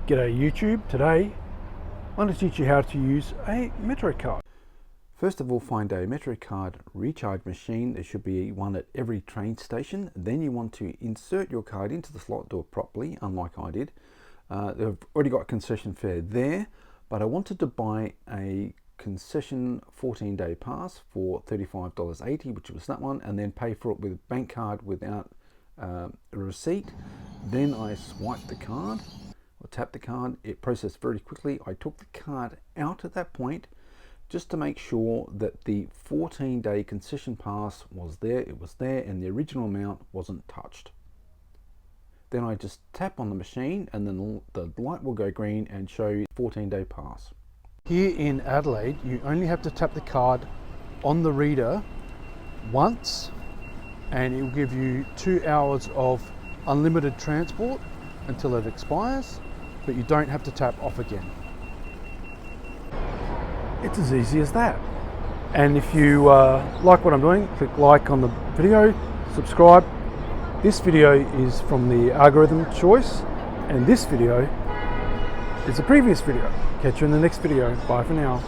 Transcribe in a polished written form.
G'day YouTube. Today I'm going to teach you how to use a metroCARD. First of all, find a metroCARD recharge machine. There should be one at every train station. Then you want to insert your card into the slot, do it properly, unlike I did. They've already got concession fare there, but I wanted to buy a concession 14-day pass for $35.80, which was that one, and then pay for it with a bank card without a receipt. Then I swiped the card, or tapped the card. It processed very quickly. I took the card out at that point just to make sure that the 14-day concession pass was there. It was there and the original amount wasn't touched. Then I just tap on the machine and then the light will go green and show 14-day pass. Here in Adelaide, you only have to tap the card on the reader once and it will give you 2 hours of unlimited transport until it expires, but you don't have to tap off again. It's as easy as that. And if you like what I'm doing, click like on the video, subscribe. This video is from the algorithm choice, and this video is the previous video. Catch you in the next video. Bye for now.